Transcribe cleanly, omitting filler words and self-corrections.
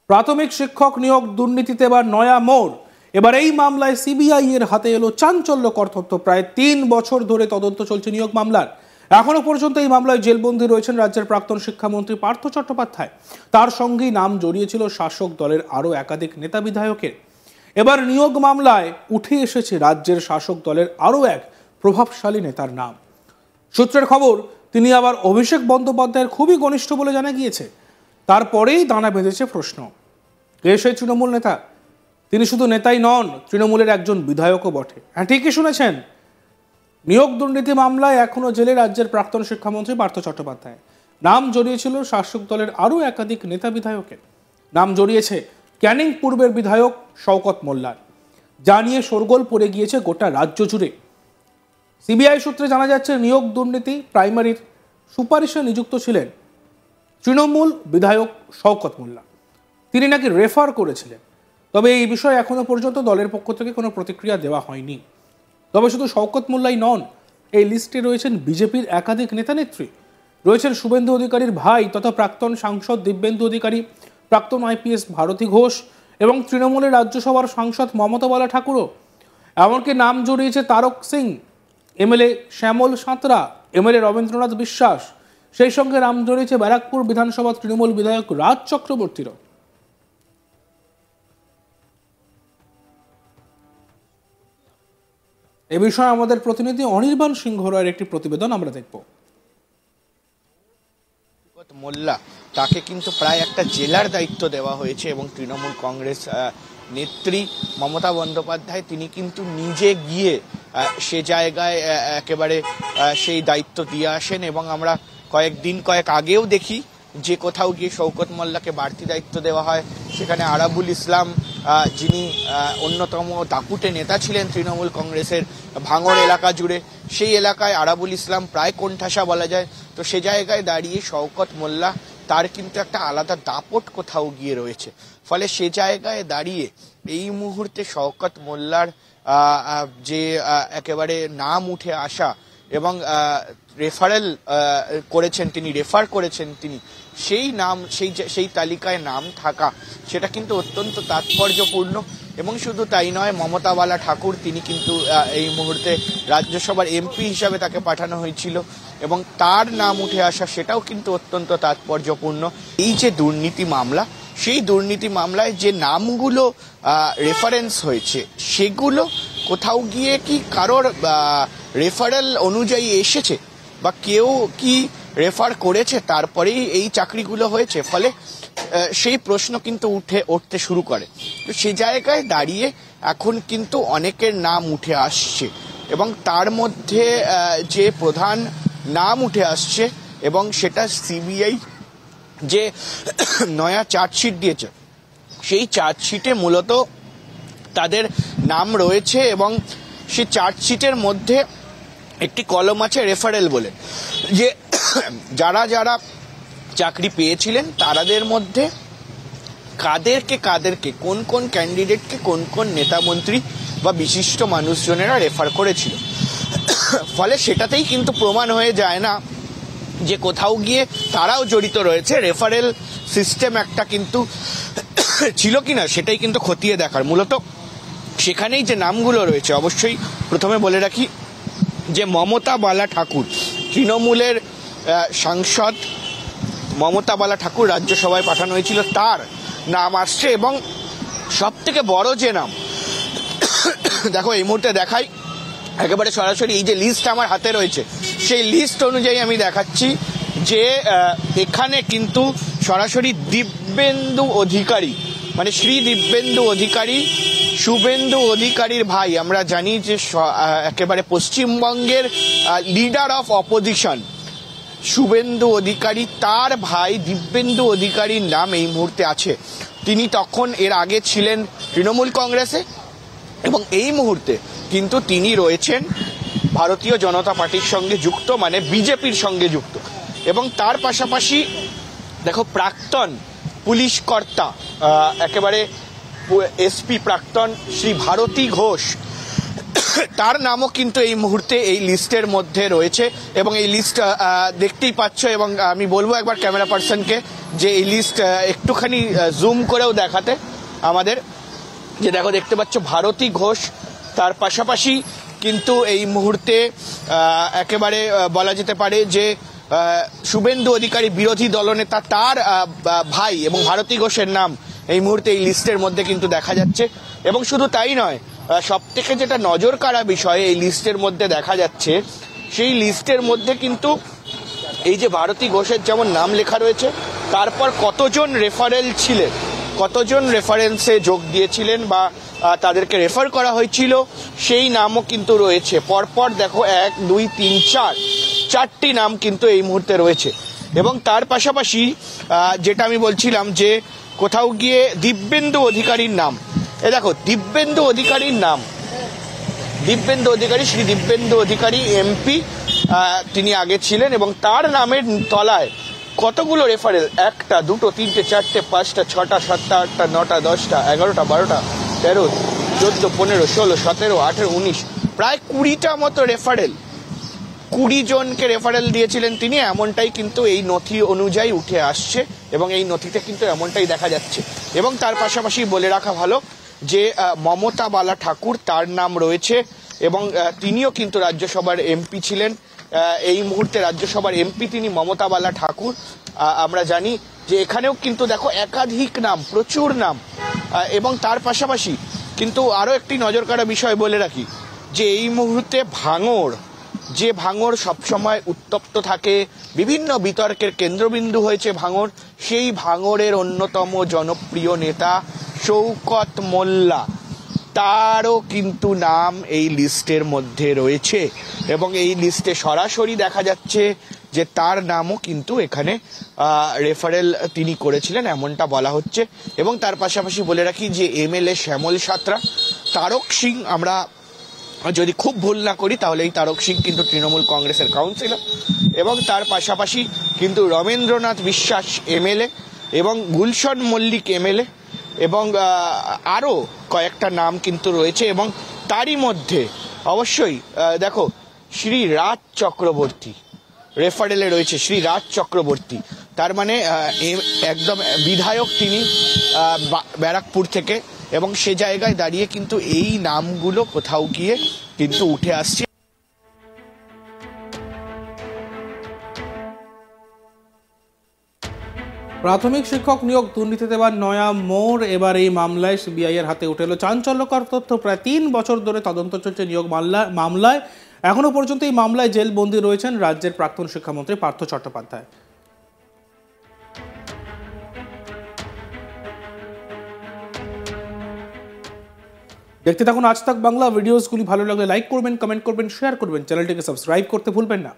প্রাথমিক শিক্ষক নিয়োগ দুর্নীতিতে এবার নয়া মোড়। এবার এই মামলায় সিবিআই এর হাতে এলো চাঞ্চল্যকর তথ্য। প্রায় ৩ বছর ধরে তদন্ত চলছে নিয়োগ মামলার। এখনো পর্যন্ত এই মামলায় জেলবন্দী রয়েছেন রাজ্যের প্রাক্তন শিক্ষামন্ত্রী পার্থ চট্টোপাধ্যায়। তার সঙ্গেই নাম জড়িয়েছিল শাসক দলের আরও একাধিক নেতা বিধায়কের। এবার নিয়োগ মামলায় উঠে এসেছে রাজ্যের শাসক দলের আরও এক প্রভাবশালী নেতার নাম। সূত্রের খবর, তিনি আবার অভিষেক বন্দ্যোপাধ্যায়ের খুবই ঘনিষ্ঠ বলে জানা গিয়েছে। তারপরেই দানা বেঁধেছে প্রশ্ন, কে সেই তৃণমূল নেতা? তিনি শুধু নেতাই নন, তৃণমূলের একজন বিধায়কও বটে। হ্যাঁ, ঠিকই শুনেছেন, নিয়োগ দুর্নীতি মামলায় এখনো জেলে রাজ্যের প্রাক্তন শিক্ষামন্ত্রী পার্থ চট্টোপাধ্যায়। নাম জড়িয়েছিল শাসক দলের আরও একাধিক নেতা বিধায়কের। নাম জড়িয়েছে ক্যানিং পূর্বের বিধায়ক শওকত মোল্লার। যা নিয়ে শোরগোল পড়ে গিয়েছে গোটা রাজ্য জুড়ে। সিবিআই সূত্রে জানা যাচ্ছে, নিয়োগ দুর্নীতি প্রাইমারির সুপারিশে নিযুক্ত ছিলেন তৃণমূল বিধায়ক শওকত মোল্লা। তিনি নাকি রেফার করেছিলেন। তবে এই বিষয়ে এখনো পর্যন্ত দলের পক্ষ থেকে কোনো প্রতিক্রিয়া দেওয়া হয়নি। তবে শুধু শওকত মোল্লাই নন, এই লিস্টে রয়েছেন বিজেপির একাধিক নেতানেত্রী। রয়েছেন শুভেন্দু অধিকারীর ভাই তথা প্রাক্তন সাংসদ দিব্যেন্দু অধিকারী, প্রাক্তন আইপিএস ভারতী ঘোষ এবং তৃণমূলের রাজ্যসভার সাংসদ মমতা বালা ঠাকুরও। এমনকি নাম জড়িয়েছে তারক সিং, এমএলএ শ্যামল সাঁতরা, এমএলএ রবীন্দ্রনাথ বিশ্বাস। সেই সঙ্গে নাম জড়িয়েছে ব্যারাকপুর বিধানসভা তৃণমূল বিধায়ক রাজ চক্রবর্তীরও। এ বিষয়ে আমাদের প্রতিনিধি অনির্বাণ সিংহ রায়ের একটি প্রতিবেদন আমরা দেখব। মোল্লা, তাকে কিন্তু প্রায় একটা জেলার দায়িত্ব দেওয়া হয়েছে এবং তৃণমূল কংগ্রেস নেত্রী মমতা বন্দ্যোপাধ্যায় তিনি কিন্তু নিজে গিয়ে সে জায়গায় একেবারে সেই দায়িত্ব দিয়ে আসেন। এবং আমরা কয়েক আগেও দেখি যে কোথাও গিয়ে শওকত মোল্লাকে বাড়তি দায়িত্ব দেওয়া হয়। সেখানে আরাবুল ইসলাম, যিনি অন্যতম দাপুটে নেতা ছিলেন তৃণমূল কংগ্রেসের ভাঙড় এলাকা জুড়ে, সেই এলাকায় আরাবুল ইসলাম প্রায় কোণঠাসা বলা যায়। তো সে জায়গায় দাঁড়িয়ে শওকত মোল্লা, তার কিন্তু একটা আলাদা দাপট কোথাও গিয়ে রয়েছে। ফলে সে জায়গায় দাঁড়িয়ে এই মুহূর্তে শওকত মোল্লার যে একেবারে নাম উঠে আসা এবং রেফারেল করেছেন তিনি, রেফার করেছেন তিনি, সেই নাম সেই তালিকায় নাম থাকা, সেটা কিন্তু অত্যন্ত তাৎপর্যপূর্ণ। এবং শুধু তাই নয়, মমতা বালা ঠাকুর তিনি কিন্তু এই মুহূর্তে রাজ্যসভার এমপি হিসাবে তাকে পাঠানো হয়েছিল এবং তার নাম উঠে আসা, সেটাও কিন্তু অত্যন্ত তাৎপর্যপূর্ণ। এই যে দুর্নীতি মামলা, সেই দুর্নীতি মামলায় যে নামগুলো রেফারেন্স হয়েছে, সেগুলো কোথাও গিয়ে কি কারোর রেফারেল অনুযায়ী এসেছে বা কেউ কি রেফার করেছে তারপরেই এই চাকরিগুলো হয়েছে? ফলে সেই প্রশ্ন কিন্তু উঠতে শুরু করে। তো সেই জায়গায় দাঁড়িয়ে এখন কিন্তু অনেকের নাম উঠে আসছে এবং তার মধ্যে যে প্রধান নাম উঠে আসছে এবং সেটা সিবিআই যে নয়া চার্জশিট দিয়েছে, সেই চার্জশিটে মূলত তাদের নাম রয়েছে এবং সেই চার্জশিটের মধ্যে একটি কলম আছে রেফারেল বলে, যে যারা যারা চাকরি পেয়েছিলেন তাদের মধ্যে কাদেরকে কোন কোন ক্যান্ডিডেটকে কোন কোন নেতা মন্ত্রী বা বিশিষ্ট মানুষজনেরা রেফার করেছিল। ফলে সেটাতেই কিন্তু প্রমাণ হয়ে যায় না যে কোথাও গিয়ে তারাও জড়িত রয়েছে। রেফারেল সিস্টেম একটা কিন্তু ছিল কিনা সেটাই কিন্তু খতিয়ে দেখার। মূলত সেখানেই যে নামগুলো রয়েছে, অবশ্যই প্রথমে বলে রাখি যে মমতা বালা ঠাকুর, তৃণমূলের সাংসদ মমতা বালা ঠাকুর রাজ্যসভায় পাঠানো হয়েছিল, তার নাম আসছে। এবং সব থেকে বড় যে নাম, দেখো এই মুহূর্তে দেখাই একেবারে সরাসরি, এই যে লিস্ট আমার হাতে রয়েছে সেই লিস্ট অনুযায়ী আমি দেখাচ্ছি যে এখানে কিন্তু সরাসরি দিব্যেন্দু অধিকারী, মানে শ্রী দিব্যেন্দু অধিকারী, শুভেন্দু অধিকারীর ভাই। আমরা জানি যে একেবারে পশ্চিমবঙ্গের leader of opposition Suvendu Adhikari, তার ভাই দিব্যেন্দু অধিকারীর নাম এই মুহূর্তে আছে। তিনি তখন এর আগে ছিলেন তৃণমূল কংগ্রেসে এবং এই মুহূর্তে কিন্তু তিনি রয়েছেন ভারতীয় জনতা পার্টির সঙ্গে যুক্ত, মানে বিজেপির সঙ্গে যুক্ত। এবং তার পাশাপাশি দেখো প্রাক্তন পুলিশ কর্তা, একেবারে এসপি প্রাক্তন শ্রী ভারতী ঘোষ, তার নামও কিন্তু এই মুহূর্তে এই লিস্টের মধ্যে রয়েছে এবং এই লিস্ট দেখতেই পাচ্ছ। এবং আমি বলবো একবার ক্যামেরা পার্সনকে যে এই লিস্ট একটুখানি জুম করেও দেখাতে আমাদের, যে দেখো দেখতে পাচ্ছ ভারতী ঘোষ, তার পাশাপাশি কিন্তু এই মুহূর্তে একেবারে বলা যেতে পারে যে শুভেন্দু অধিকারী বিরোধী দলনেতা, তার ভাই এবং ভারতী ঘোষের নাম এই মুহূর্তে এই লিস্টের মধ্যে কিন্তু দেখা যাচ্ছে। এবং শুধু তাই নয়, সব থেকে যেটা নজর কাড়া বিষয় এই লিস্টের মধ্যে দেখা যাচ্ছে, সেই লিস্টের মধ্যে কিন্তু এই যে ভারতী ঘোষের যেমন নাম লেখা রয়েছে, তারপর কতজন রেফারেল ছিলেন, কতজন রেফারেন্সে যোগ দিয়েছিলেন বা তাদেরকে রেফার করা হয়েছিল, সেই নামও কিন্তু রয়েছে। পরপর দেখো 1 2 3 4 চারটি নাম কিন্তু এই মুহূর্তে রয়েছে। এবং তার পাশাপাশি যেটা আমি বলছিলাম যে কোথাও গিয়ে দিব্যেন্দু অধিকারীর নাম, এ দেখো দিব্যেন্দু অধিকারীর নাম, দিব্যেন্দু অধিকারী, শ্রী দিব্যেন্দু অধিকারী এমপি তিনি আগে ছিলেন এবং তার নামের তলায় কতগুলো রেফারেল, 1টা 2টো 3টে 4টে 5টা 6টা 7টা 8টা 9টা 10টা 11টা 12টা 13 14 15 16 17 18 19 প্রায় 20টা মতো রেফারেল, 20 জনকে রেফারেল দিয়েছিলেন তিনি, এমনটাই কিন্তু এই নথি অনুযায়ী উঠে আসছে এবং এই নথিতে কিন্তু এমনটাই দেখা যাচ্ছে। এবং তার পাশাপাশি বলে রাখা ভালো যে মমতা বালা ঠাকুর, তার নাম রয়েছে এবং তিনিও কিন্তু রাজ্যসভার এমপি ছিলেন। এই মুহূর্তে রাজ্যসভার এমপি তিনি মমতা বালা ঠাকুর। আমরা জানি যে এখানেও কিন্তু দেখো একাধিক নাম, প্রচুর নাম। এবং তার পাশাপাশি কিন্তু আরও একটি নজর কাড়া বিষয় বলে রাখি যে এই মুহূর্তে ভাঙড়, যে ভাঙড় সবসময় উত্তপ্ত থাকে, বিভিন্ন বিতর্কের কেন্দ্রবিন্দু হয়েছে ভাঙড়, সেই ভাঙড়ের অন্যতম জনপ্রিয় নেতা শওকত মোল্লা, তারও কিন্তু নাম এই লিস্টের মধ্যে রয়েছে এবং এই লিস্টে সরাসরি দেখা যাচ্ছে যে তার নামও কিন্তু এখানে রেফারেল তিনি করেছিলেন, এমনটা বলা হচ্ছে। এবং তার পাশাপাশি বলে রাখি যে এমএলএ শ্যামল সাঁতরা, তারক সিং, আমরা যদি খুব ভুল না করি তাহলে এই তারক সিং কিন্তু তৃণমূল কংগ্রেসের কাউন্সিলর, এবং তার পাশাপাশি কিন্তু রমেন্দ্রনাথ বিশ্বাস এমএলএ এবং গুলশন মল্লিক এমএলএ এবং আরও কয়েকটা নাম কিন্তু রয়েছে। এবং তারই মধ্যে অবশ্যই দেখো শ্রী রাজ চক্রবর্তী রেফারেলে রয়েছে, শ্রী রাজ চক্রবর্তী, তার মানে একদম বিধায়ক তিনি ব্যারাকপুর থেকে, এবং সে জায়গায় দাঁড়িয়ে কিন্তু এই নামগুলো কোথাও গিয়ে কিন্তু উঠে আসছে। প্রাথমিক শিক্ষক নিয়োগ দুর্নীতিতে এবার নয়া মোড়। এবার এই মামলায় সিবিআই এর হাতে উঠে এলো চাঞ্চল্যকর তথ্য। প্রায় 3 বছর ধরে তদন্ত চলছে নিয়োগ মামলায়। এখনো পর্যন্ত এই মামলায় জেলবন্দী রয়েছেন রাজ্যের প্রাক্তন শিক্ষামন্ত্রী পার্থ চট্টোপাধ্যায়। দেখতে থাকুন আজ তাক বাংলা। ভিডিওসগুলি ভালো লাগলে লাইক করবেন, কমেন্ট করবেন, শেয়ার করবেন, চ্যানেলটিকে সাবস্ক্রাইব করতে ভুলবেন না।